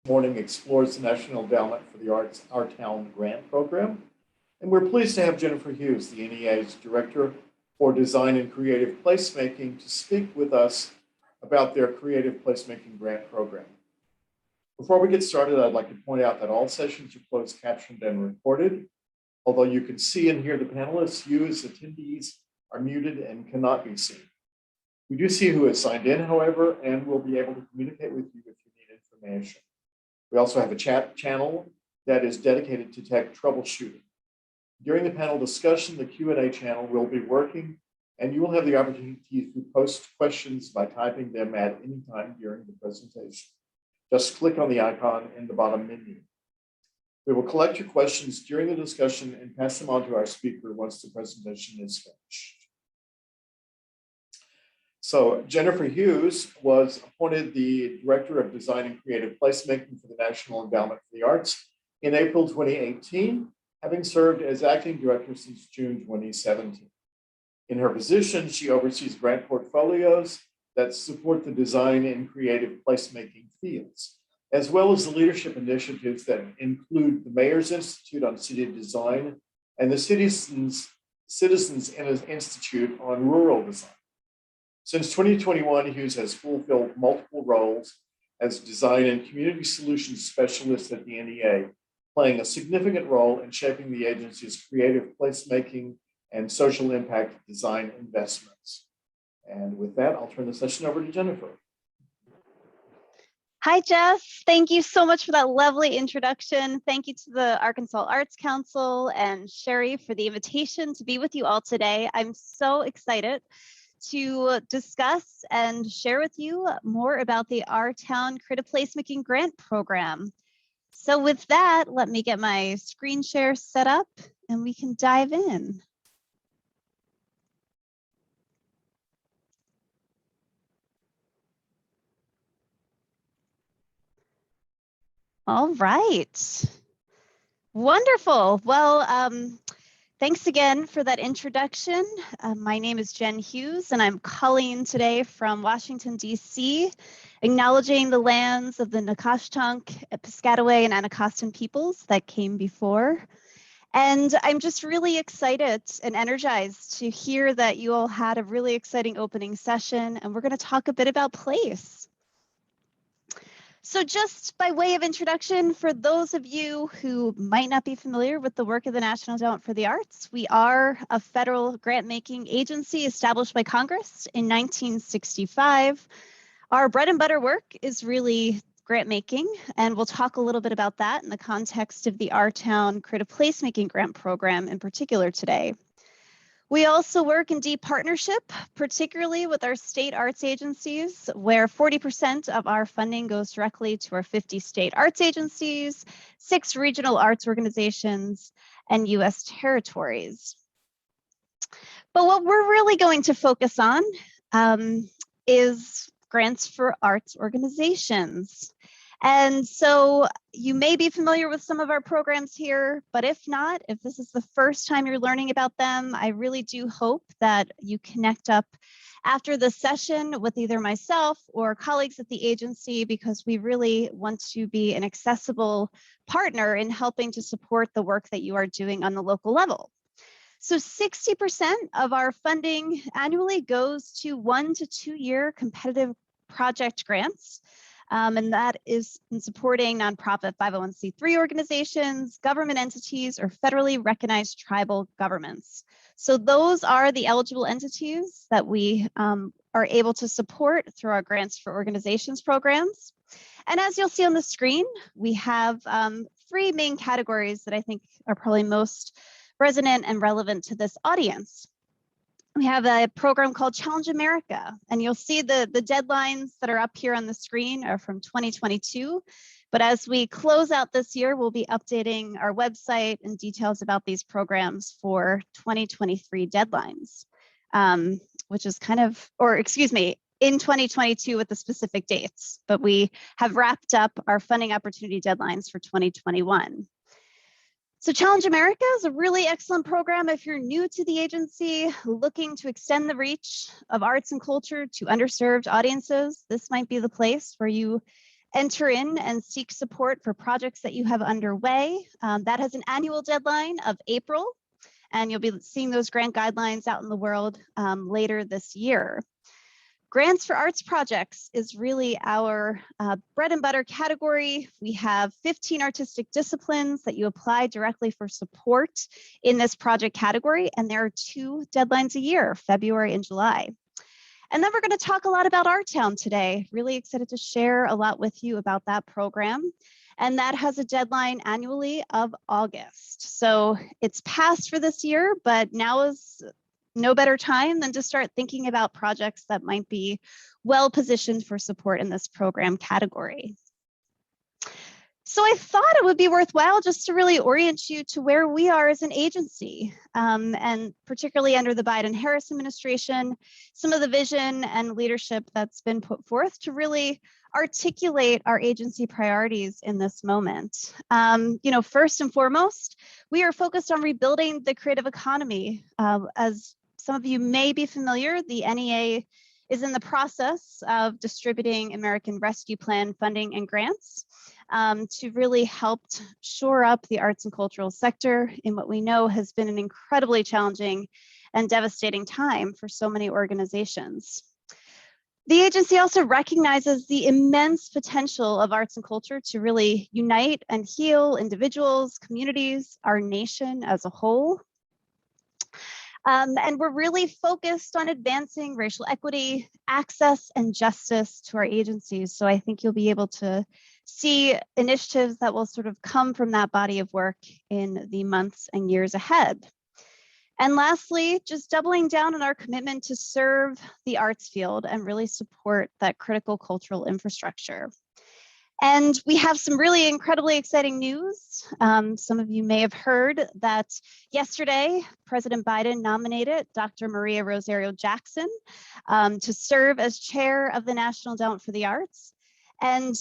Morning explores the National Endowment for the Arts RTown Grant Program. And we're pleased to have Jennifer Hughes, the NEA's Director for Design and Creative Placemaking, to speak with us about their Creative Placemaking Grant Program. Before we get started, I'd like to point out that all sessions are closed captioned and recorded. Although you can see and hear the panelists, you as attendees are muted and cannot be seen. We do see who has signed in, however, and we'll be able to communicate with you if you need information. We also have a chat channel that is dedicated to tech troubleshooting. During the panel discussion, the Q&A channel will be working, and you will have the opportunity to post questions by typing them at any time during the presentation. Just click on the icon in the bottom menu. We will collect your questions during the discussion and pass them on to our speaker once the presentation is finished. So Jennifer Hughes was appointed the Director of Design and Creative Placemaking for the National Endowment for the Arts in April 2018, having served as acting director since June 2017. In her position, she oversees grant portfolios that support the design and creative placemaking fields, as well as the leadership initiatives that include the Mayor's Institute on City Design and the Citizens Institute on Rural Design. Since 2021, Hughes has fulfilled multiple roles as design and community solutions specialist at the NEA, playing a significant role in shaping the agency's creative placemaking and social impact design investments. And with that, I'll turn the session over to Jennifer. Hi, Jess. Thank you so much for that lovely introduction. Thank you to the Arkansas Arts Council and Sherry for the invitation to be with you all today. I'm so excited to discuss and share with you more about the RTown Creative Placemaking Grant Program. So with that, let me get my screen share set up and we can dive in. All right. Wonderful. Well, thanks again for that introduction. My name is Jen Hughes, and I'm calling today from Washington, D.C., acknowledging the lands of the Nacotchtank, Piscataway, and Anacostan peoples that came before. And I'm just really excited and energized to hear that you all had a really exciting opening session, and we're going to talk a bit about place. So just by way of introduction, for those of you who might not be familiar with the work of the National Endowment for the Arts, we are a federal grant-making agency established by Congress in 1965. Our bread and butter work is really grant-making, and we'll talk a little bit about that in the context of the RTown Creative Placemaking Grant Program in particular today. We also work in deep partnership, particularly with our state arts agencies, where 40% of our funding goes directly to our 50 state arts agencies, 6 regional arts organizations, and US territories. But what we're really going to focus on is grants for arts organizations. And so you may be familiar with some of our programs here, but if not, if this is the first time you're learning about them, I really do hope that you connect up after the session with either myself or colleagues at the agency, because we really want to be an accessible partner in helping to support the work that you are doing on the local level. So 60% of our funding annually goes to 1 to 2 year competitive project grants. And that is in supporting nonprofit 501c3 organizations, government entities, or federally recognized tribal governments. So those are the eligible entities that we are able to support through our Grants for Organizations programs. And as you'll see on the screen, we have 3 main categories that I think are probably most resonant and relevant to this audience. We have a program called Challenge America, and you'll see the deadlines that are up here on the screen are from 2022. But as we close out this year, we'll be updating our website and details about these programs for 2023 deadlines, which is kind of, or excuse me, in 2022 with the specific dates, but we have wrapped up our funding opportunity deadlines for 2021. So Challenge America is a really excellent program if you're new to the agency, looking to extend the reach of arts and culture to underserved audiences. This might be the place where you enter in and seek support for projects that you have underway. That has an annual deadline of April, and you'll be seeing those grant guidelines out in the world later this year. Grants for arts projects is really our bread and butter category. We have 15 artistic disciplines that you apply directly for support in this project category, and there are 2 deadlines a year, February and July. And then we're going to talk a lot about RTown today. Really excited to share a lot with you about that program. And that has a deadline annually of August. So it's passed for this year, but now is no better time than to start thinking about projects that might be well positioned for support in this program category. So I thought it would be worthwhile just to really orient you to where we are as an agency, and particularly under the Biden-Harris administration, some of the vision and leadership that's been put forth to really articulate our agency priorities in this moment. First and foremost, we are focused on rebuilding the creative economy. As some of you may be familiar, the NEA is in the process of distributing American Rescue Plan funding and grants to really help shore up the arts and cultural sector in what we know has been an incredibly challenging and devastating time for so many organizations. The agency also recognizes the immense potential of arts and culture to really unite and heal individuals, communities, our nation as a whole. And we're really focused on advancing racial equity, access, and justice to our agencies. So I think you'll be able to see initiatives that will sort of come from that body of work in the months and years ahead. And lastly, just doubling down on our commitment to serve the arts field and really support that critical cultural infrastructure. And we have some really incredibly exciting news. Some of you may have heard that yesterday, President Biden nominated Dr. Maria Rosario Jackson to serve as chair of the National Endowment for the Arts. And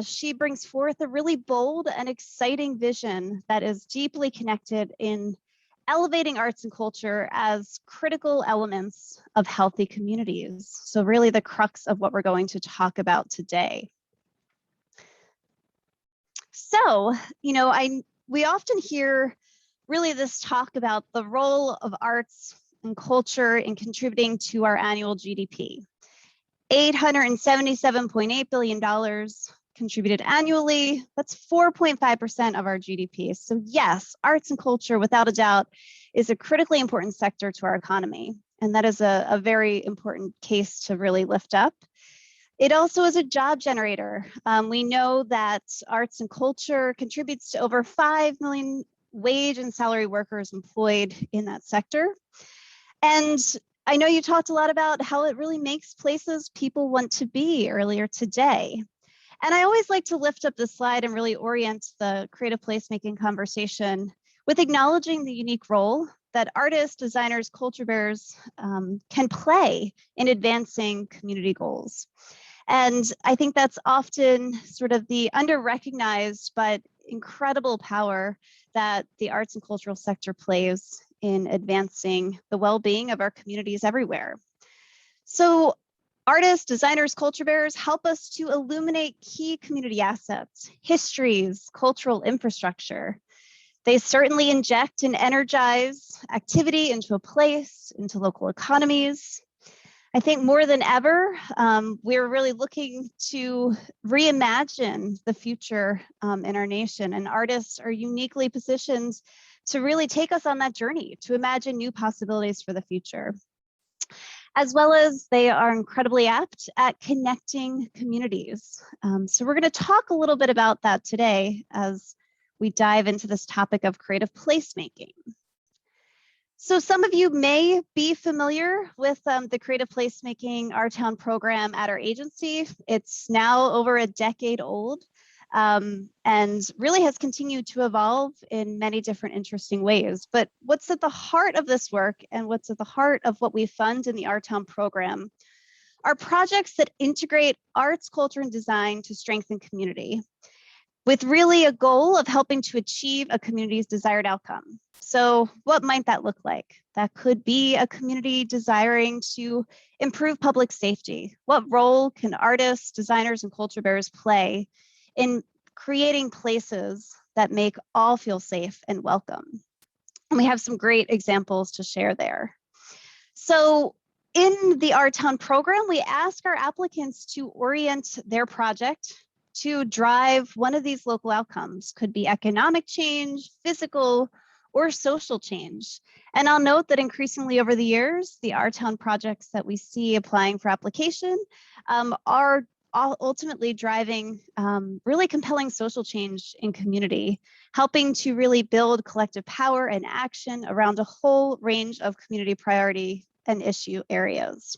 she brings forth a really bold and exciting vision that is deeply connected in elevating arts and culture as critical elements of healthy communities. So really the crux of what we're going to talk about today. So, we often hear really this talk about the role of arts and culture in contributing to our annual GDP. $877.8 billion contributed annually. That's 4.5% of our GDP. So yes, arts and culture, without a doubt, is a critically important sector to our economy. And that is a very important case to really lift up. It also is a job generator. We know that arts and culture contributes to over 5 million wage and salary workers employed in that sector. And I know you talked a lot about how it really makes places people want to be earlier today. And I always like to lift up this slide and really orient the creative placemaking conversation with acknowledging the unique role that artists, designers, culture bearers can play in advancing community goals. And I think that's often sort of the under-recognized but incredible power that the arts and cultural sector plays in advancing the well-being of our communities everywhere. So artists, designers, culture bearers help us to illuminate key community assets, histories, cultural infrastructure. They certainly inject and energize activity into a place, into local economies. I think more than ever, we're really looking to reimagine the future in our nation, and artists are uniquely positioned to really take us on that journey, to imagine new possibilities for the future. As well as they are incredibly apt at connecting communities. So we're going to talk a little bit about that today as we dive into this topic of creative placemaking. So some of you may be familiar with the Creative Placemaking RTown program at our agency. It's now over a decade old and really has continued to evolve in many different interesting ways. But what's at the heart of this work and what's at the heart of what we fund in the RTown program are projects that integrate arts, culture, and design to strengthen community. with really a goal of helping to achieve a community's desired outcome. So what might that look like? That could be a community desiring to improve public safety. What role can artists, designers, and culture bearers play in creating places that make all feel safe and welcome? And we have some great examples to share there. So in the RTown program, we ask our applicants to orient their project to drive one of these local outcomes. Could be economic change, physical, or social change. And I'll note that increasingly over the years, the RTown projects that we see applying for application are ultimately driving really compelling social change in community, helping to really build collective power and action around a whole range of community priority and issue areas.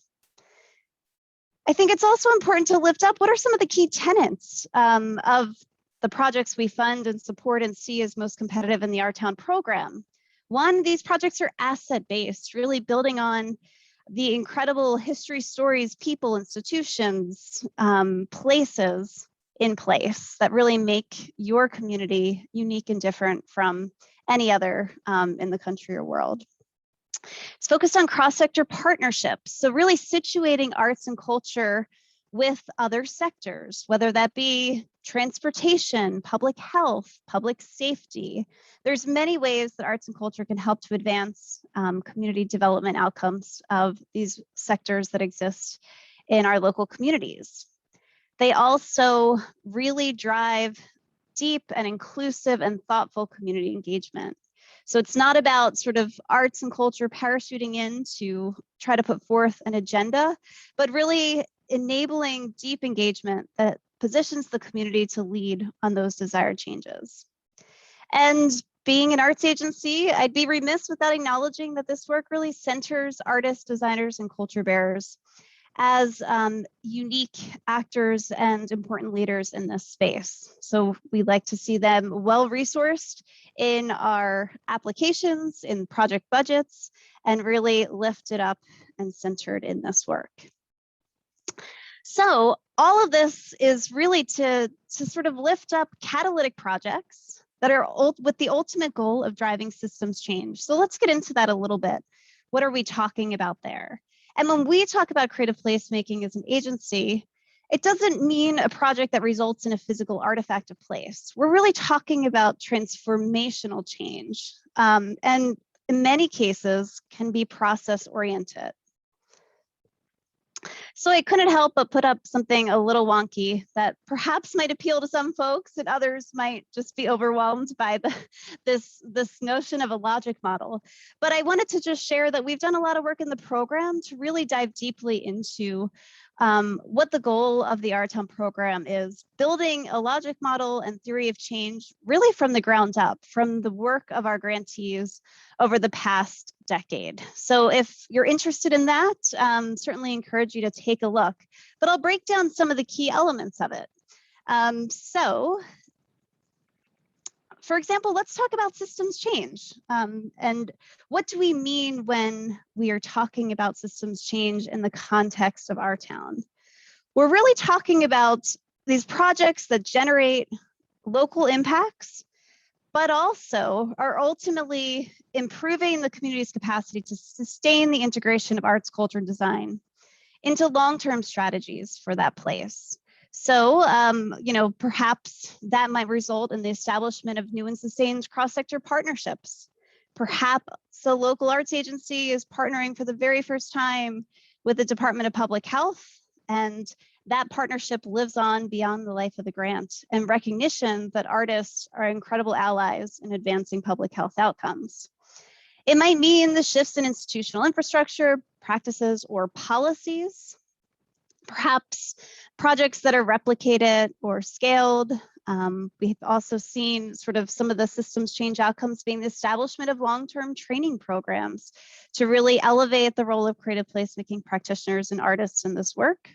I think it's also important to lift up what are some of the key tenets of the projects we fund and support and see as most competitive in the RTown program. One, these projects are asset-based, really building on the incredible history, stories, people, institutions, places in place that really make your community unique and different from any other in the country or world. It's focused on cross-sector partnerships, so really situating arts and culture with other sectors, whether that be transportation, public health, public safety. There's many ways that arts and culture can help to advance community development outcomes of these sectors that exist in our local communities. They also really drive deep and inclusive and thoughtful community engagement. So it's not about sort of arts and culture parachuting in to try to put forth an agenda, but really enabling deep engagement that positions the community to lead on those desired changes. And being an arts agency, I'd be remiss without acknowledging that this work really centers artists, designers, and culture bearers as unique actors and important leaders in this space. So we like to see them well-resourced in our applications, in project budgets, and really lifted up and centered in this work. So all of this is really to sort of lift up catalytic projects that are with the ultimate goal of driving systems change. So let's get into that a little bit. What are we talking about there? And when we talk about creative placemaking as an agency, it doesn't mean a project that results in a physical artifact of place. We're really talking about transformational change, and in many cases can be process oriented. So I couldn't help but put up something a little wonky that perhaps might appeal to some folks and others might just be overwhelmed by this notion of a logic model. But I wanted to just share that we've done a lot of work in the program to really dive deeply into what the goal of the RTown program is, building a logic model and theory of change really from the ground up, from the work of our grantees over the past decade. So if you're interested in that, certainly encourage you to take a look, but I'll break down some of the key elements of it. So for example, let's talk about systems change. And what do we mean when we are talking about systems change in the context of RTown? We're really talking about these projects that generate local impacts, but also are ultimately improving the community's capacity to sustain the integration of arts, culture, and design into long-term strategies for that place. So, perhaps that might result in the establishment of new and sustained cross-sector partnerships. Perhaps a local arts agency is partnering for the very first time with the Department of Public Health, and that partnership lives on beyond the life of the grant, and recognition that artists are incredible allies in advancing public health outcomes. It might mean the shifts in institutional infrastructure, practices, or policies. Perhaps projects that are replicated or scaled. We've also seen sort of some of the systems change outcomes being the establishment of long-term training programs to really elevate the role of creative placemaking practitioners and artists in this work,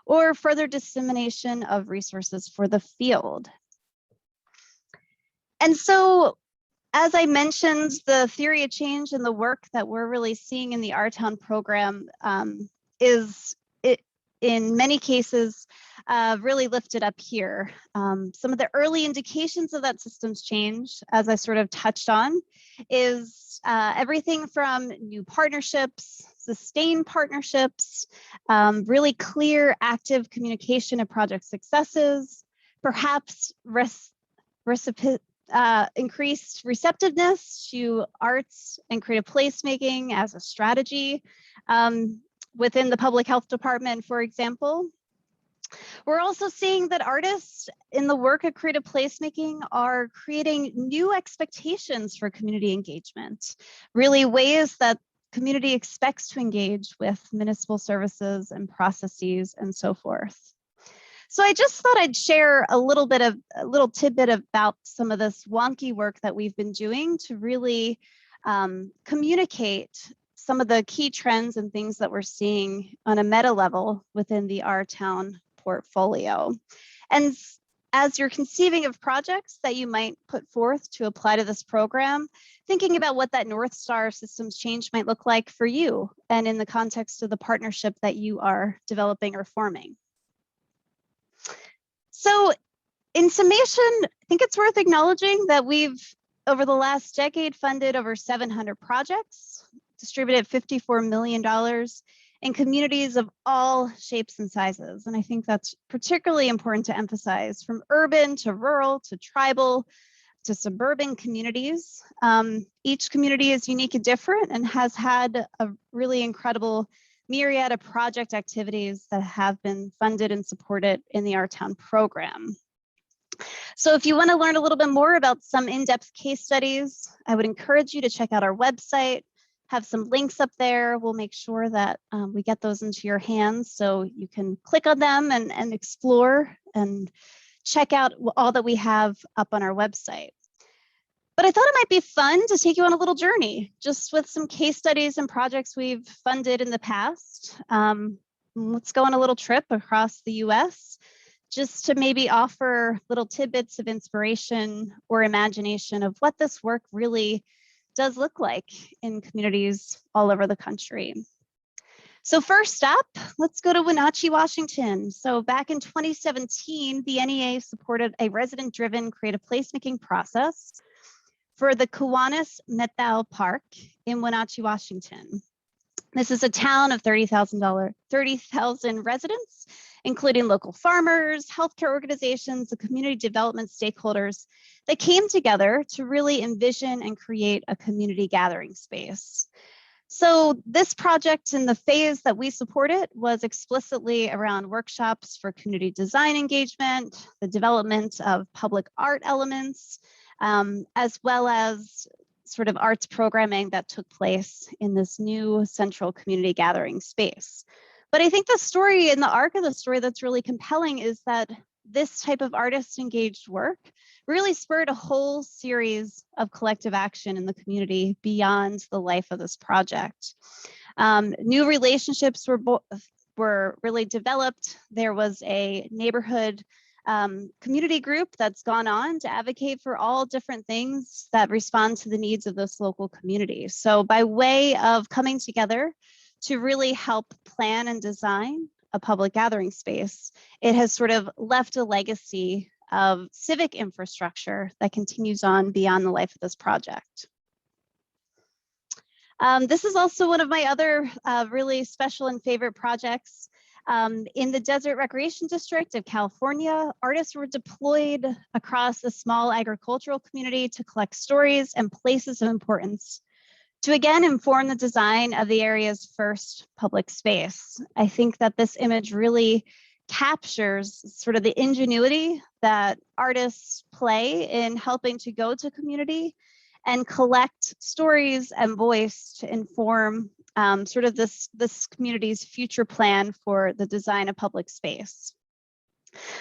or further dissemination of resources for the field. And so, as I mentioned, the theory of change and the work that we're really seeing in the RTown program in many cases really lifted up here. Some of the early indications of that systems change, as I sort of touched on, is everything from new partnerships, sustained partnerships, really clear active communication of project successes, perhaps increased receptiveness to arts and creative placemaking as a strategy within the public health department, for example. We're also seeing that artists in the work of creative placemaking are creating new expectations for community engagement, really ways that community expects to engage with municipal services and processes and so forth. So I just thought I'd share a little tidbit about some of this wonky work that we've been doing to really communicate some of the key trends and things that we're seeing on a meta level within the RTown portfolio. And as you're conceiving of projects that you might put forth to apply to this program, thinking about what that North Star systems change might look like for you and in the context of the partnership that you are developing or forming. So in summation, I think it's worth acknowledging that we've, over the last decade, funded over 700 projects, distributed $54 million in communities of all shapes and sizes. And I think that's particularly important to emphasize, from urban to rural to tribal to suburban communities. Each community is unique and different and has had a really incredible myriad of project activities that have been funded and supported in the RTown program. So if you want to learn a little bit more about some in-depth case studies, I would encourage you to check out our website, have some links up there. We'll make sure that we get those into your hands so you can click on them and explore and check out all that we have up on our website. But I thought it might be fun to take you on a little journey, just with some case studies and projects we've funded in the past. Let's go on a little trip across the US, just to maybe offer little tidbits of inspiration or imagination of what this work really does look like in communities all over the country. So first up, let's go to Wenatchee, Washington. So back in 2017, the NEA supported a resident-driven creative placemaking process for the Kiwanis Methal Park in Wenatchee, Washington. This is a town of 30,000 residents, including local farmers, healthcare organizations, and community development stakeholders that came together to really envision and create a community gathering space. So this project, in the phase that we supported, was explicitly around workshops for community design engagement, the development of public art elements, as well as sort of arts programming that took place in this new central community gathering space. But I think the story and the arc of the story that's really compelling is that this type of artist engaged work really spurred a whole series of collective action in the community beyond the life of this project. New relationships were really developed. There was a neighborhood community group that's gone on to advocate for all different things that respond to the needs of this local community. So by way of coming together to really help plan and design a public gathering space, it has sort of left a legacy of civic infrastructure that continues on beyond the life of this project. This is also one of my other really special and favorite projects. In the Desert Recreation District of California, artists were deployed across a small agricultural community to collect stories and places of importance to again inform the design of the area's first public space. I think that this image really captures sort of the ingenuity that artists play in helping to go to community and collect stories and voice to inform sort of this community's future plan for the design of public space.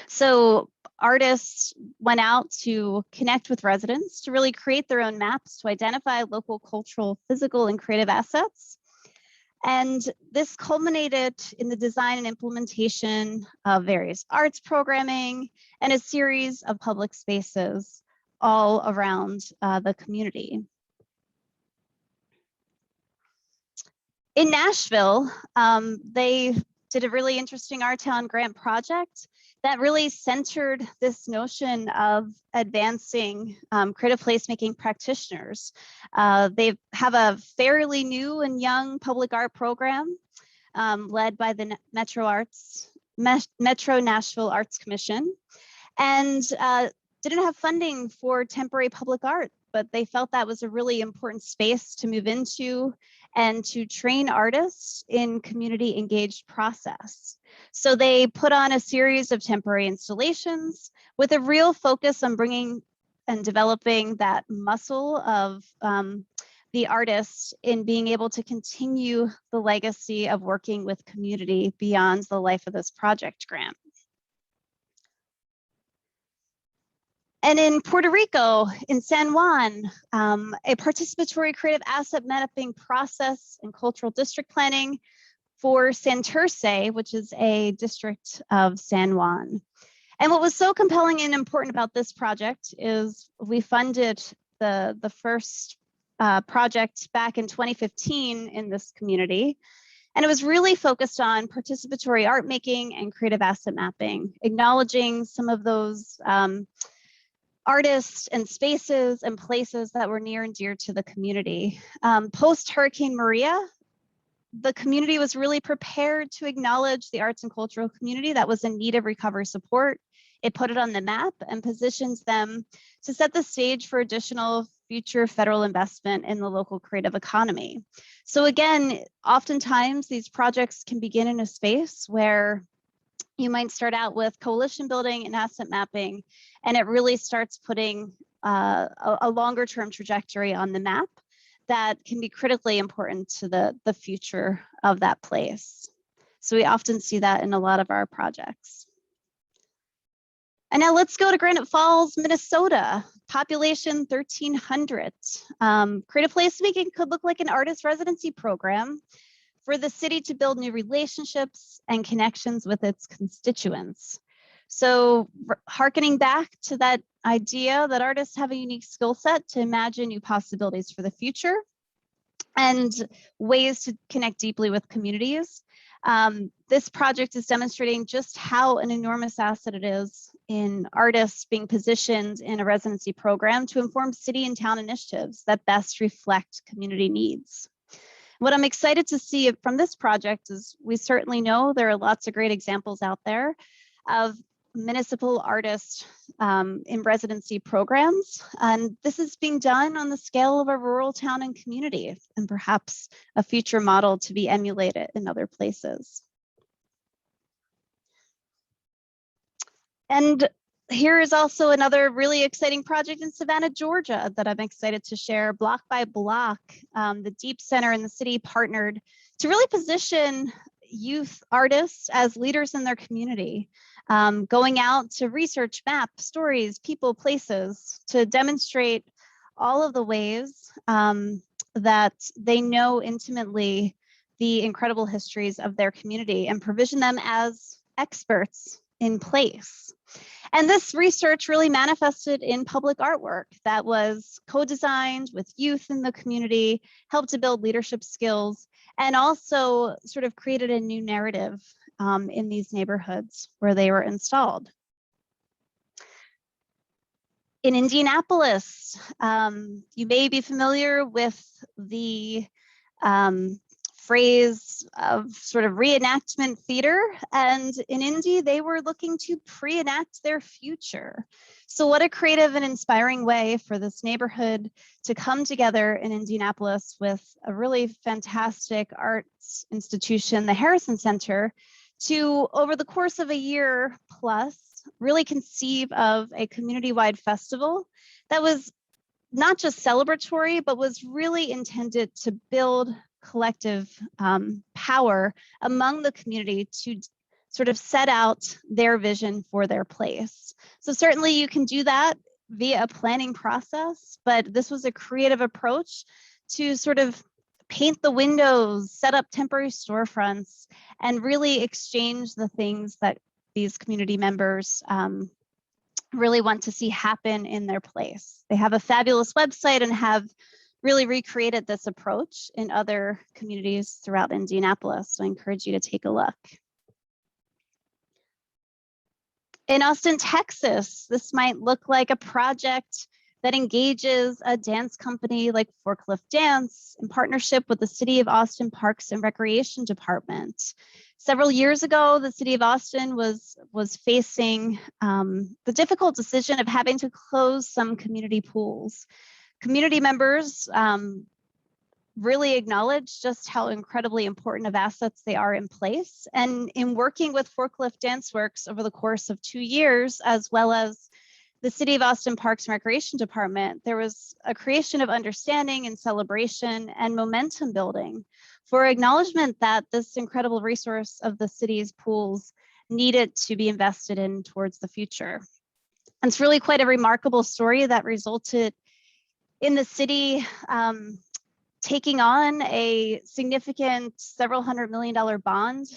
So artists went out to connect with residents to really create their own maps to identify local cultural, physical, and creative assets. And this culminated in the design and implementation of various arts programming and a series of public spaces all around the community. In Nashville, they did a really interesting RTown grant project that really centered this notion of advancing creative placemaking practitioners. They have a fairly new and young public art program led by the Metro Nashville Arts Commission, and didn't have funding for temporary public art, but they felt that was a really important space to move into and to train artists in community engaged process. So they put on a series of temporary installations with a real focus on bringing and developing that muscle of the artist in being able to continue the legacy of working with community beyond the life of this project grant. And in Puerto Rico, in San Juan, a participatory creative asset mapping process and cultural district planning for Santurce, which is a district of San Juan. And what was so compelling and important about this project is we funded the first project back in 2015 in this community. And it was really focused on participatory art making and creative asset mapping, acknowledging some of those artists and spaces and places that were near and dear to the community. Post Hurricane Maria, the community was really prepared to acknowledge the arts and cultural community that was in need of recovery support. It put it on the map and positions them to set the stage for additional future federal investment in the local creative economy. So again, oftentimes these projects can begin in a space where you might start out with coalition building and asset mapping, and it really starts putting a longer term trajectory on the map that can be critically important to the future of that place. So we often see that in a lot of our projects. And now let's go to Granite Falls, Minnesota, population 1,300. Creative placemaking could look like an artist residency program for the city to build new relationships and connections with its constituents. So hearkening back to that idea that artists have a unique skill set to imagine new possibilities for the future and ways to connect deeply with communities. This project is demonstrating just how an enormous asset it is in artists being positioned in a residency program to inform city and town initiatives that best reflect community needs. What I'm excited to see from this project is we certainly know there are lots of great examples out there of municipal artists in residency programs. And this is being done on the scale of a rural town and community, and perhaps a future model to be emulated in other places. And here is also another really exciting project in Savannah, Georgia that I'm excited to share. Block by Block, the Deep Center and the city partnered to really position youth artists as leaders in their community, going out to research, map, stories, people, places, to demonstrate all of the ways that they know intimately the incredible histories of their community and provision them as experts in place. And this research really manifested in public artwork that was co-designed with youth in the community, helped to build leadership skills, and also sort of created a new narrative in these neighborhoods where they were installed. In Indianapolis, you may be familiar with the phrase of sort of reenactment theater, and in Indy, they were looking to pre-enact their future. So what a creative and inspiring way for this neighborhood to come together in Indianapolis with a really fantastic arts institution, the Harrison Center, to, over the course of a year plus, really conceive of a community-wide festival that was not just celebratory, but was really intended to build collective power among the community to sort of set out their vision for their place. So certainly you can do that via a planning process, but this was a creative approach to sort of paint the windows, set up temporary storefronts, and really exchange the things that these community members really want to see happen in their place. They have a fabulous website and have really recreated this approach in other communities throughout Indianapolis. So I encourage you to take a look. In Austin, Texas, this might look like a project that engages a dance company like Forklift Dance in partnership with the City of Austin Parks and Recreation Department. Several years ago, the City of Austin was facing the difficult decision of having to close some community pools. Community members really acknowledge just how incredibly important of assets they are in place. And in working with Forklift Dance Works over the course of 2 years, as well as the City of Austin Parks and Recreation Department, there was a creation of understanding and celebration and momentum building for acknowledgement that this incredible resource of the city's pools needed to be invested in towards the future. And it's really quite a remarkable story that resulted in the city taking on a significant several $100 million bond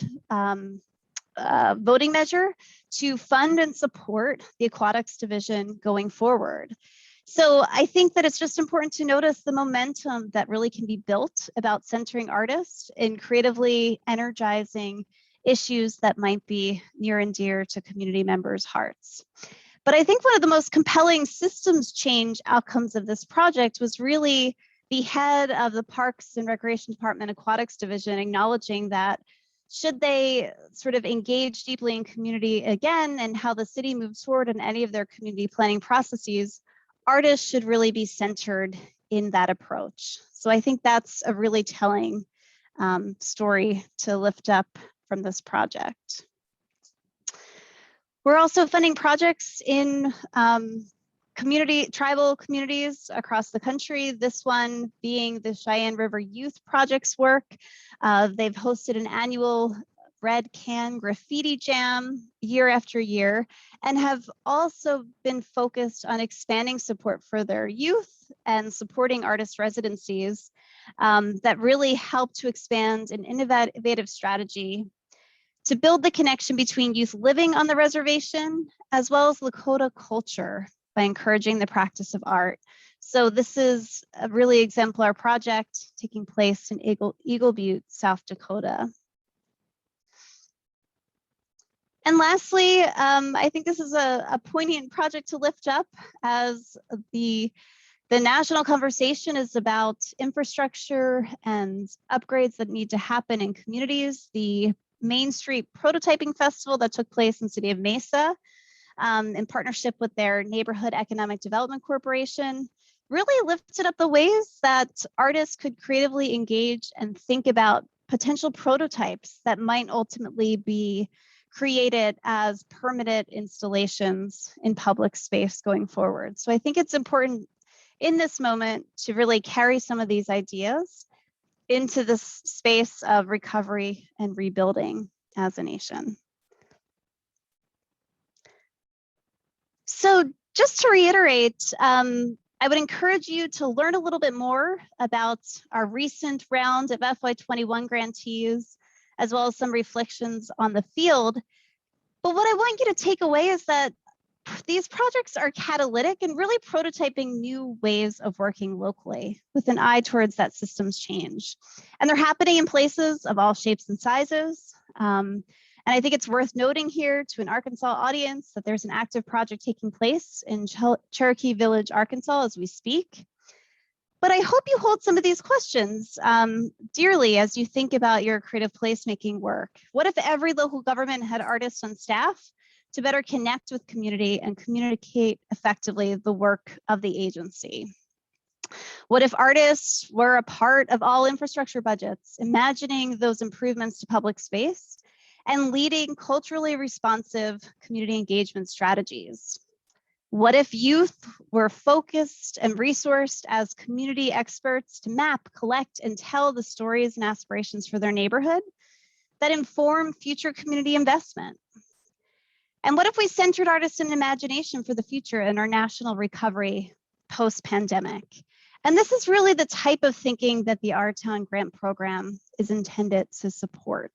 voting measure to fund and support the aquatics division going forward. So I think that it's just important to notice the momentum that really can be built about centering artists in creatively energizing issues that might be near and dear to community members' hearts. But I think one of the most compelling systems change outcomes of this project was really the head of the Parks and Recreation Department Aquatics Division acknowledging that should they sort of engage deeply in community again and how the city moves forward in any of their community planning processes, artists should really be centered in that approach. So I think that's a really telling story to lift up from this project. We're also funding projects in tribal communities across the country, this one being the Cheyenne River Youth Project's work. They've hosted an annual Red Can Graffiti Jam year after year and have also been focused on expanding support for their youth and supporting artist residencies that really help to expand an innovative strategy to build the connection between youth living on the reservation as well as Lakota culture by encouraging the practice of art. So this is a really exemplar project taking place in Eagle Butte, South Dakota. And lastly, I think this is a poignant project to lift up as the national conversation is about infrastructure and upgrades that need to happen in communities. The Main Street Prototyping Festival that took place in the city of Mesa in partnership with their Neighborhood Economic Development Corporation really lifted up the ways that artists could creatively engage and think about potential prototypes that might ultimately be created as permanent installations in public space going forward. So I think it's important in this moment to really carry some of these ideas into this space of recovery and rebuilding as a nation. So just to reiterate, I would encourage you to learn a little bit more about our recent round of FY21 grantees, as well as some reflections on the field. But what I want you to take away is that these projects are catalytic and really prototyping new ways of working locally with an eye towards that systems change. And they're happening in places of all shapes and sizes. And I think it's worth noting here to an Arkansas audience that there's an active project taking place in Cherokee Village, Arkansas as we speak. But I hope you hold some of these questions dearly as you think about your creative placemaking work. What if every local government had artists on staff to better connect with community and communicate effectively the work of the agency? What if artists were a part of all infrastructure budgets, imagining those improvements to public space and leading culturally responsive community engagement strategies? What if youth were focused and resourced as community experts to map, collect, and tell the stories and aspirations for their neighborhood that inform future community investment? And what if we centered artists and imagination for the future in our national recovery post-pandemic? And this is really the type of thinking that the RTown Grant Program is intended to support.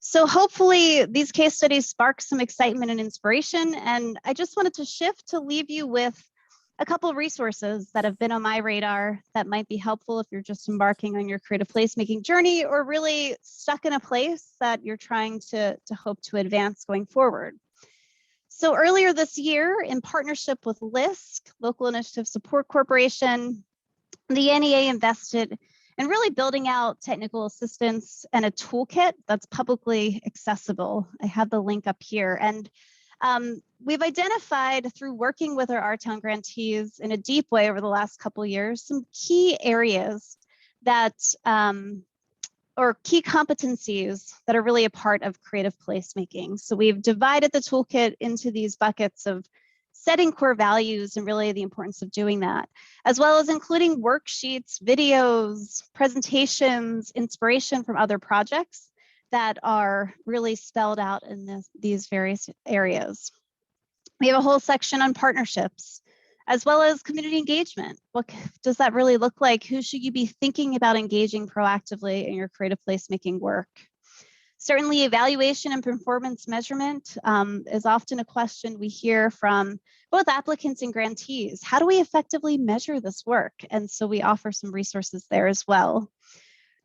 So hopefully these case studies spark some excitement and inspiration. And I just wanted to shift to leave you with a couple of resources that have been on my radar that might be helpful if you're just embarking on your creative placemaking journey or really stuck in a place that you're trying to hope to advance going forward. So earlier this year, in partnership with LISC, Local Initiative Support Corporation, the NEA invested in really building out technical assistance and a toolkit that's publicly accessible. I have the link up here. And we've identified through working with our RTown grantees in a deep way over the last couple of years, some key areas that, or key competencies that are really a part of creative placemaking. So we've divided the toolkit into these buckets of setting core values and really the importance of doing that, as well as including worksheets, videos, presentations, inspiration from other projects that are really spelled out in these various areas. We have a whole section on partnerships, as well as community engagement. What does that really look like? Who should you be thinking about engaging proactively in your creative placemaking work? Certainly, evaluation and performance measurement is often a question we hear from both applicants and grantees. How do we effectively measure this work? And so we offer some resources there as well.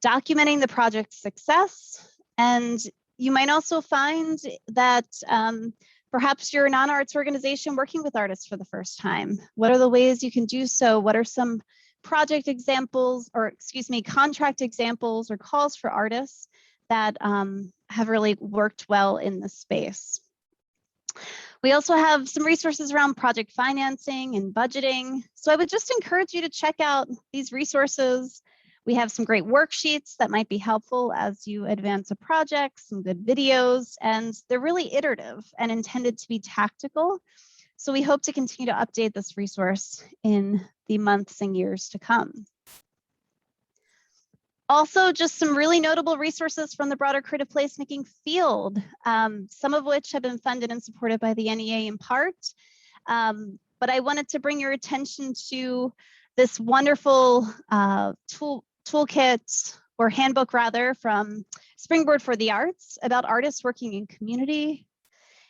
Documenting the project's success. And you might also find that perhaps you're a non-arts organization working with artists for the first time. What are the ways you can do so? What are some project examples, or excuse me, contract examples or calls for artists that have really worked well in this space? We also have some resources around project financing and budgeting. So I would just encourage you to check out these resources. We have some great worksheets that might be helpful as you advance a project, some good videos, and they're really iterative and intended to be tactical. So we hope to continue to update this resource in the months and years to come. Also, just some really notable resources from the broader creative placemaking field, some of which have been funded and supported by the NEA in part. But I wanted to bring your attention to this wonderful toolkit, or handbook rather, from Springboard for the Arts about artists working in community.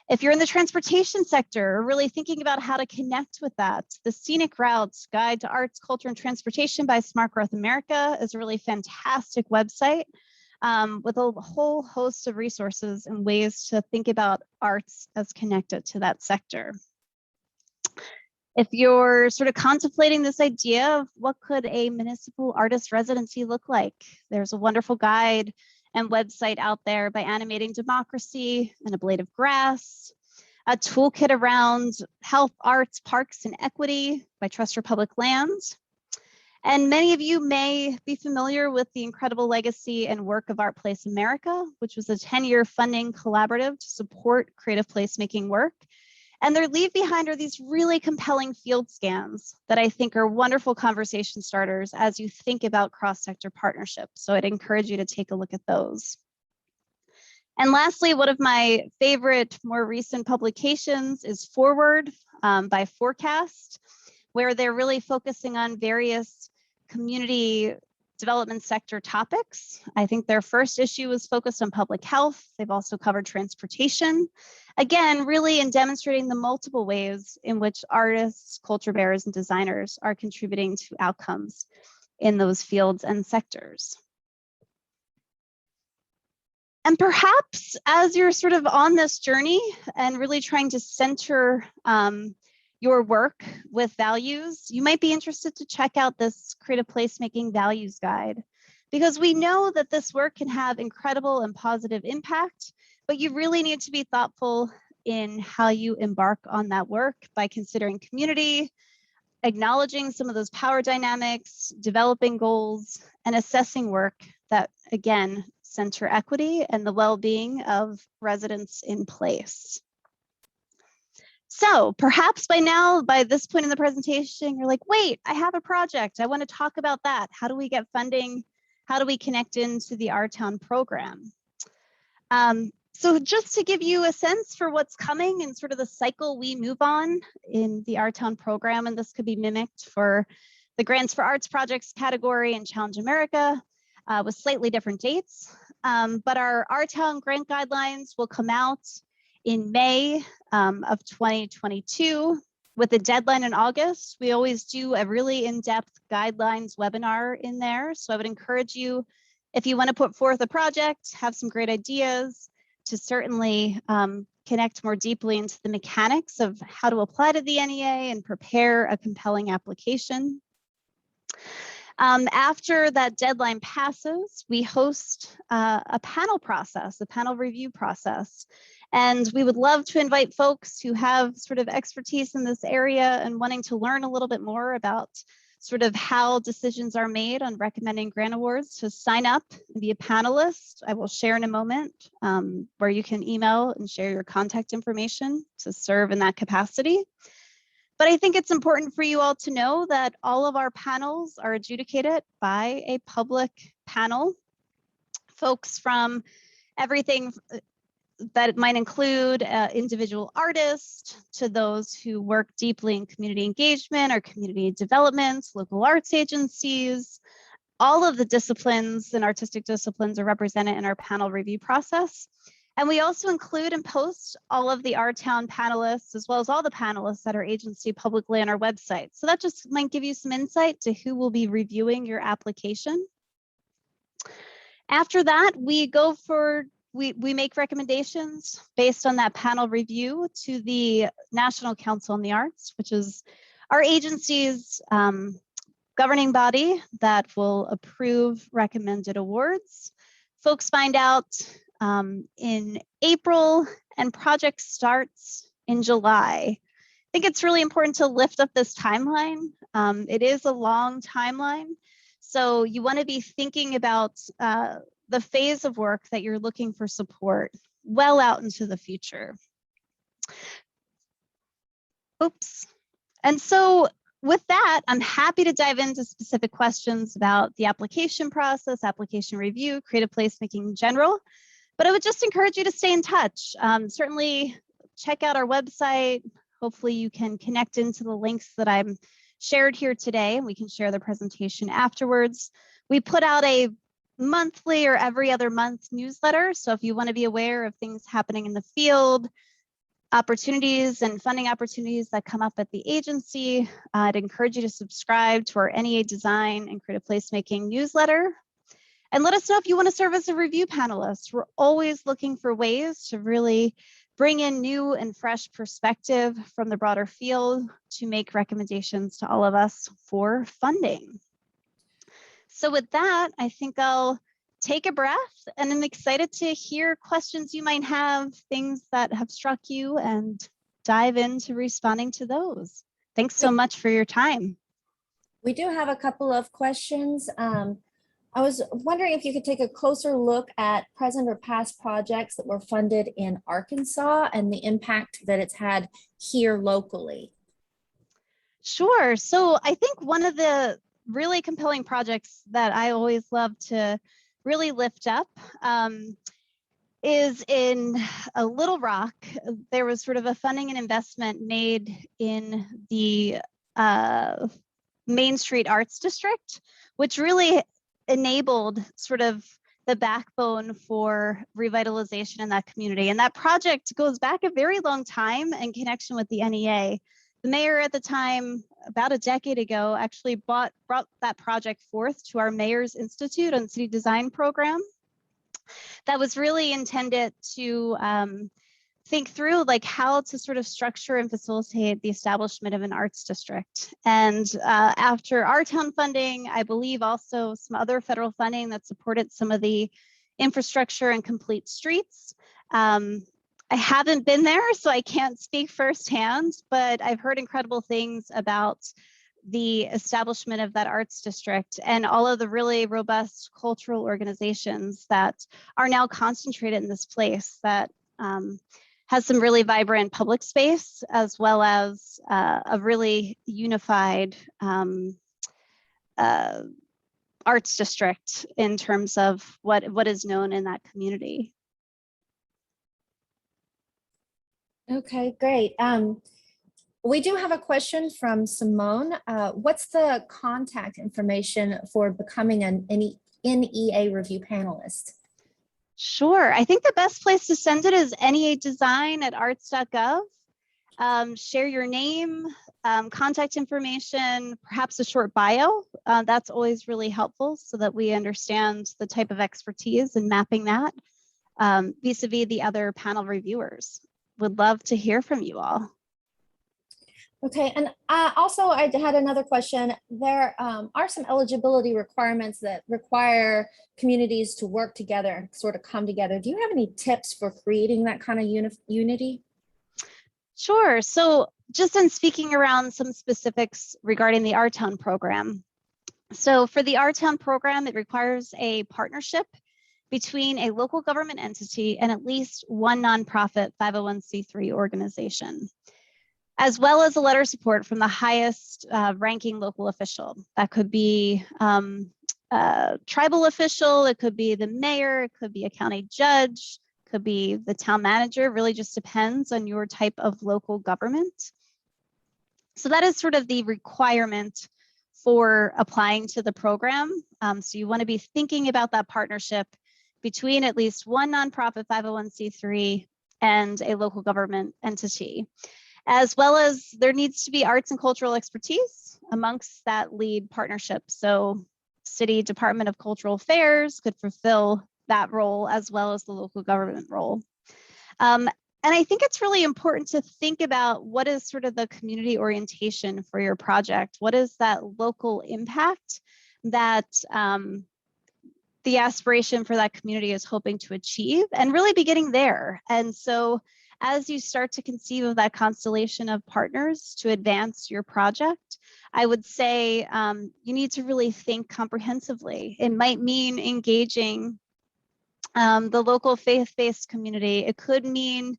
If you're in the transportation sector, or really thinking about how to connect with that, the Scenic Routes Guide to Arts, Culture, and Transportation by Smart Growth America is a really fantastic website with a whole host of resources and ways to think about arts as connected to that sector. If you're sort of contemplating this idea of what could a municipal artist residency look like, there's a wonderful guide and website out there by Animating Democracy and A Blade of Grass, a toolkit around health, arts, parks, and equity by Trust for Public Lands. And many of you may be familiar with the incredible legacy and work of Art Place America, which was a 10-year funding collaborative to support creative placemaking work. And their leave behind are these really compelling field scans that I think are wonderful conversation starters as you think about cross-sector partnerships. So I'd encourage you to take a look at those. And lastly, one of my favorite more recent publications is Forward by Forecast, where they're really focusing on various community development sector topics. I think their first issue was focused on public health. They've also covered transportation. Again, really in demonstrating the multiple ways in which artists, culture bearers, and designers are contributing to outcomes in those fields and sectors. And perhaps as you're sort of on this journey and really trying to center your work with values, you might be interested to check out this Creative Placemaking Values Guide, because we know that this work can have incredible and positive impact, but you really need to be thoughtful in how you embark on that work by considering community, acknowledging some of those power dynamics, developing goals, and assessing work that, again, center equity and the well-being of residents in place. So perhaps by now, by this point in the presentation, you're like, wait, I have a project. I want to talk about that. How do we get funding? How do we connect into the RTown program? So just to give you a sense for what's coming and sort of the cycle we move on in the RTown program, and this could be mimicked for the Grants for Arts Projects category and Challenge America with slightly different dates. But our RTown grant guidelines will come out in May of 2022 with a deadline in August. We always do a really in-depth guidelines webinar in there. So I would encourage you, if you want to put forth a project, have some great ideas, to certainly connect more deeply into the mechanics of how to apply to the NEA and prepare a compelling application. After that deadline passes, we host a panel process, a panel review process. And we would love to invite folks who have sort of expertise in this area and wanting to learn a little bit more about sort of how decisions are made on recommending grant awards to sign up and be a panelist. I will share in a moment where you can email and share your contact information to serve in that capacity. But I think it's important for you all to know that all of our panels are adjudicated by a public panel. Folks from everything that might include individual artists to those who work deeply in community engagement or community development, local arts agencies. All of the disciplines and artistic disciplines are represented in our panel review process. And we also include and post all of the RTown panelists, as well as all the panelists at our agency publicly on our website. So that just might give you some insight to who will be reviewing your application. After that, we make recommendations based on that panel review to the National Council on the Arts, which is our agency's governing body that will approve recommended awards. Folks find out in April and project starts in July. I think it's really important to lift up this timeline. It is a long timeline. So you want to be thinking about the phase of work that you're looking for support well out into the future. Oops. And so with that, I'm happy to dive into specific questions about the application process, application review, creative placemaking in general. But I would just encourage you to stay in touch. Certainly check out our website. Hopefully you can connect into the links that I'm shared here today, and we can share the presentation afterwards. We put out a monthly or every other month newsletter. So if you want to be aware of things happening in the field, opportunities and funding opportunities that come up at the agency, I'd encourage you to subscribe to our NEA Design and Creative Placemaking newsletter. And let us know if you want to serve as a review panelist. We're always looking for ways to really bring in new and fresh perspective from the broader field to make recommendations to all of us for funding. So with that, I think I'll take a breath, and I'm excited to hear questions you might have, things that have struck you, and dive into responding to those. Thanks so much for your time. We do have a couple of questions. I was wondering if you could take a closer look at present or past projects that were funded in Arkansas and the impact that it's had here locally. Sure. So I think one of the really compelling projects that I always love to really lift up is in Little Rock. There was sort of a funding and investment made in the Main Street Arts District, which really enabled sort of the backbone for revitalization in that community. And that project goes back a very long time in connection with the NEA. The mayor at the time, about a decade ago, actually brought that project forth to our Mayor's Institute on City Design program. That was really intended to think through like how to sort of structure and facilitate the establishment of an arts district. And after our town funding, I believe also some other federal funding that supported some of the infrastructure and complete streets. I haven't been there, so I can't speak firsthand, but I've heard incredible things about the establishment of that arts district and all of the really robust cultural organizations that are now concentrated in this place that has some really vibrant public space, as well as a really unified arts district in terms of what is known in that community. Okay, great. We do have a question from Simone. What's the contact information for becoming an NEA review panelist? Sure. I think the best place to send it is neadesign@arts.gov. Share your name, contact information, perhaps a short bio. That's always really helpful so that we understand the type of expertise and mapping that vis-a-vis the other panel reviewers. would love to hear from you all. Okay, and also I had another question. There are some eligibility requirements that require communities to work together and sort of come together. Do you have any tips for creating that kind of unity? Sure. So just in speaking around some specifics regarding the RTown program. So for the RTown program, it requires a partnership between a local government entity and at least one nonprofit 501c3 organization, as well as a letter of support from the highest ranking local official. That could be a tribal official, it could be the mayor, it could be a county judge, could be the town manager. It really just depends on your type of local government. So that is sort of the requirement for applying to the program. So you want to be thinking about that partnership between at least one nonprofit 501c3 and a local government entity, as well as there needs to be arts and cultural expertise amongst that lead partnership. So City Department of Cultural Affairs could fulfill that role, as well as the local government role. And I think it's really important to think about what is sort of the community orientation for your project. What is that local impact that the aspiration for that community is hoping to achieve, and really beginning there. And so as you start to conceive of that constellation of partners to advance your project, I would say you need to really think comprehensively. It might mean engaging the local faith-based community. It could mean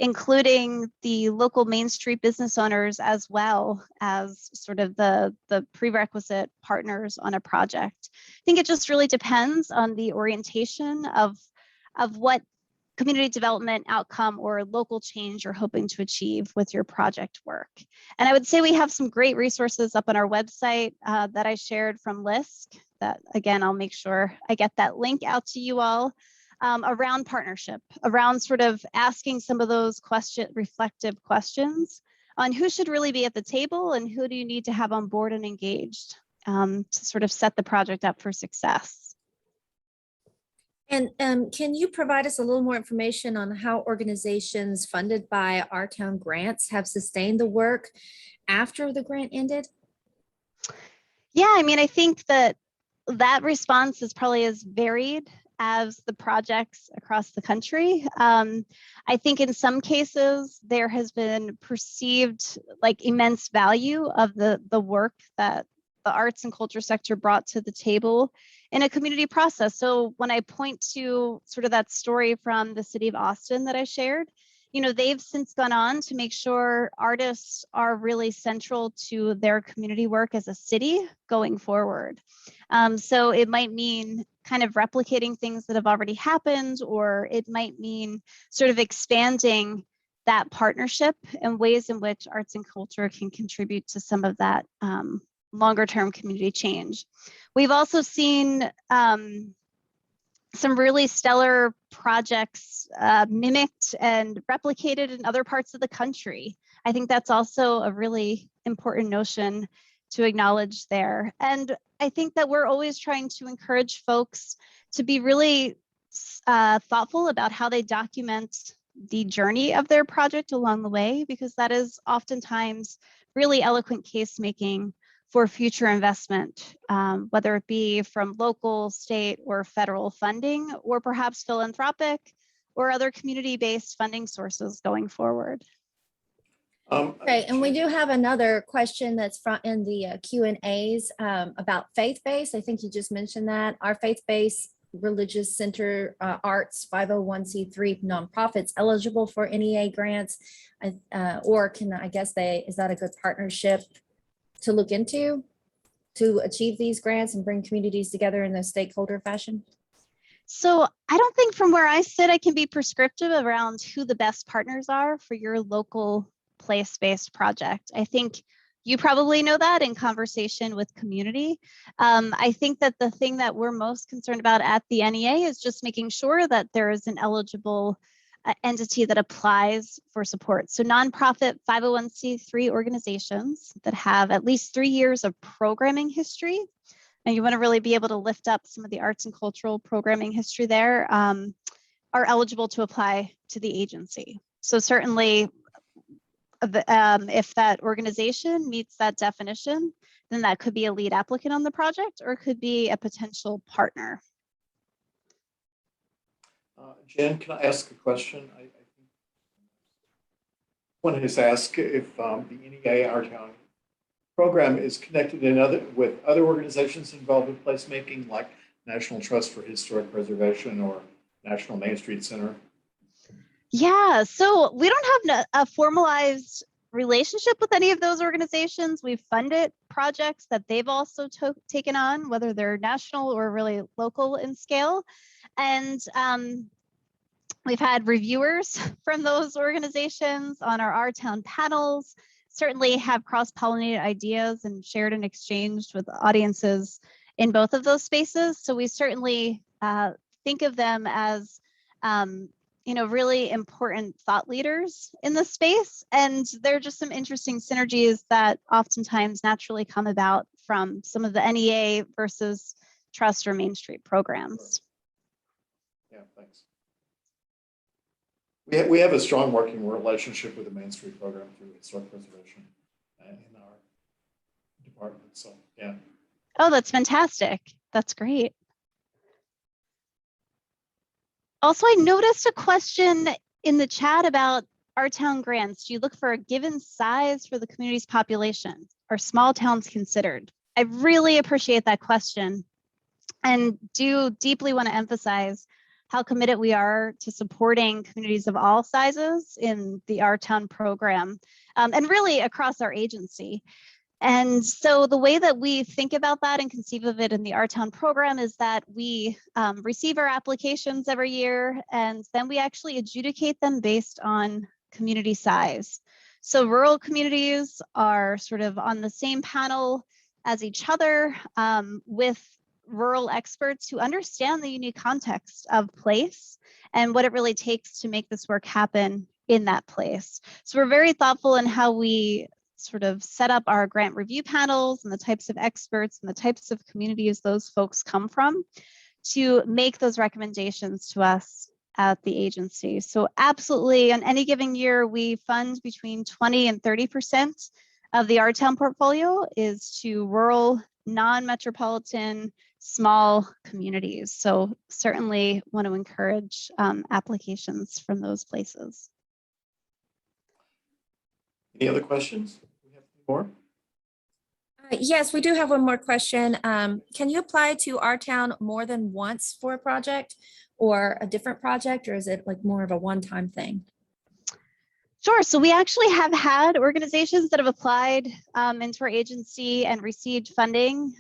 including the local Main Street business owners as well as sort of the prerequisite partners on a project. I think it just really depends on the orientation of what community development outcome or local change you're hoping to achieve with your project work. And I would say we have some great resources up on our website that I shared from LISC that, again, I'll make sure I get that link out to you all. Around partnership, around sort of asking some of those reflective questions on who should really be at the table and who do you need to have on board and engaged to sort of set the project up for success. And can you provide us a little more information on how organizations funded by RTown grants have sustained the work after the grant ended? Yeah, I mean, I think that response is probably as varied as the projects across the country. I think in some cases there has been perceived like immense value of the work that the arts and culture sector brought to the table in a community process. So when I point to sort of that story from the city of Austin that I shared, you know, they've since gone on to make sure artists are really central to their community work as a city going forward. So it might mean kind of replicating things that have already happened, or it might mean sort of expanding that partnership and ways in which arts and culture can contribute to some of that longer term community change. We've also seen some really stellar projects mimicked and replicated in other parts of the country. I think that's also a really important notion to acknowledge there. And I think that we're always trying to encourage folks to be really thoughtful about how they document the journey of their project along the way, because that is oftentimes really eloquent case making for future investment, whether it be from local, state, or federal funding, or perhaps philanthropic or other community-based funding sources going forward. Great, and we do have another question that's in the Q&As about faith-based. I think you just mentioned that. Are faith-based religious center arts 501c3 nonprofits eligible for NEA grants? Or can, I guess is that a good partnership to look into to achieve these grants and bring communities together in a stakeholder fashion? So I don't think from where I sit, I can be prescriptive around who the best partners are for your local place-based project. I think you probably know that in conversation with community. I think that the thing that we're most concerned about at the NEA is just making sure that there is an eligible entity that applies for support. So nonprofit 501c3 organizations that have at least 3 years of programming history, and you want to really be able to lift up some of the arts and cultural programming history there, are eligible to apply to the agency. So certainly, if that organization meets that definition, then that could be a lead applicant on the project or it could be a potential partner. Jen, can I ask a question? I think one has asked if the NEA RTown program is connected with other organizations involved in placemaking, like National Trust for Historic Preservation or National Main Street Center. Yeah, so we don't have a formalized relationship with any of those organizations. We've funded projects that they've also taken on, whether they're national or really local in scale. And we've had reviewers from those organizations on our RTown panels, certainly have cross-pollinated ideas and shared and exchanged with audiences in both of those spaces. So we certainly think of them as really important thought leaders in the space. And there are just some interesting synergies that oftentimes naturally come about from some of the NEA versus Trust or Main Street programs. Yeah, thanks. We have a strong working relationship with the Main Street program through historic preservation in our department. So, yeah. Oh, that's fantastic. That's great. Also, I noticed a question in the chat about RTown grants. Do you look for a given size for the community's population? Are small towns considered? I really appreciate that question and do deeply want to emphasize how committed we are to supporting communities of all sizes in the RTown program and really across our agency. And so the way that we think about that and conceive of it in the RTown program is that we receive our applications every year, and then we actually adjudicate them based on community size. So rural communities are sort of on the same panel as each other with rural experts who understand the unique context of place and what it really takes to make this work happen in that place. So we're very thoughtful in how we sort of set up our grant review panels and the types of experts and the types of communities those folks come from to make those recommendations to us at the agency. So absolutely, on any given year, we fund between 20 and 30% of the RTown portfolio is to rural, non-metropolitan, small communities. So certainly want to encourage applications from those places. Any other questions? We have more. Yes, we do have one more question. Can you apply to RTown more than once for a project or a different project, or is it like more of a one-time thing? Sure. So we actually have had organizations that have applied into our agency and received funding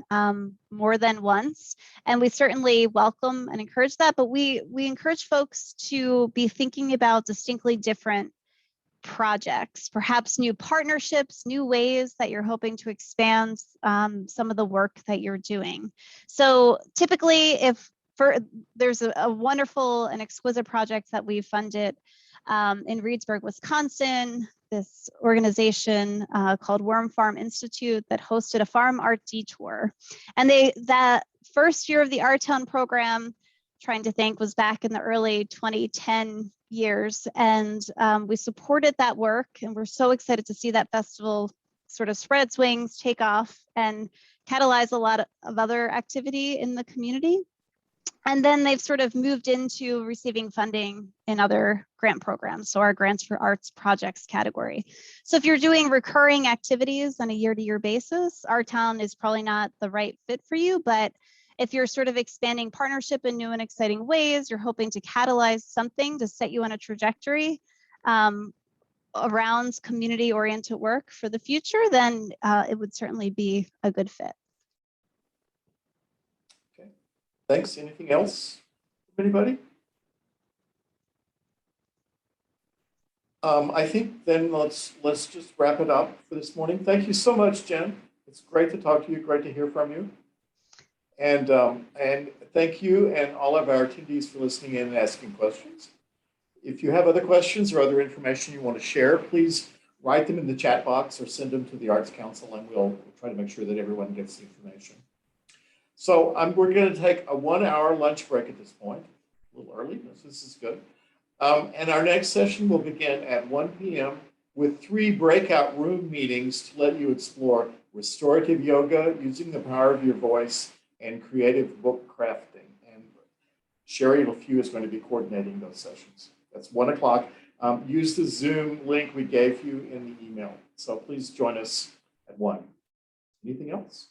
more than once. And we certainly welcome and encourage that, but we encourage folks to be thinking about distinctly different projects, perhaps new partnerships, new ways that you're hoping to expand some of the work that you're doing. So typically, there's a wonderful and exquisite project that we funded in Reedsburg, Wisconsin, this organization called Worm Farm Institute that hosted a farm art detour. And that first year of the RTown program, trying to think, was back in the early 2010 years. And we supported that work, and we're so excited to see that festival sort of spread its wings, take off, and catalyze a lot of other activity in the community. And then they've sort of moved into receiving funding in other grant programs, so our Grants for Arts Projects category. So if you're doing recurring activities on a year-to-year basis, RTown is probably not the right fit for you, but if you're sort of expanding partnership in new and exciting ways, you're hoping to catalyze something to set you on a trajectory around community-oriented work for the future, then it would certainly be a good fit. Okay, thanks. Anything else from anybody? I think then let's just wrap it up for this morning. Thank you so much, Jen. It's great to talk to you. Great to hear from you. And thank you and all of our attendees for listening in and asking questions. If you have other questions or other information you want to share, please write them in the chat box or send them to the Arts Council, and we'll try to make sure that everyone gets the information. So we're going to take a 1-hour lunch break at this point, a little early, but this is good. And our next session will begin at 1 p.m. with 3 breakout room meetings to let you explore restorative yoga, using the power of your voice, and creative book crafting. And Sherry LeFew is going to be coordinating those sessions. That's 1 o'clock. Use the Zoom link we gave you in the email. So please join us at 1. Anything else?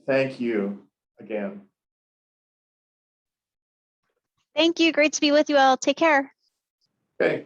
Thank you again. Thank you. Great to be with you all. Take care. Okay.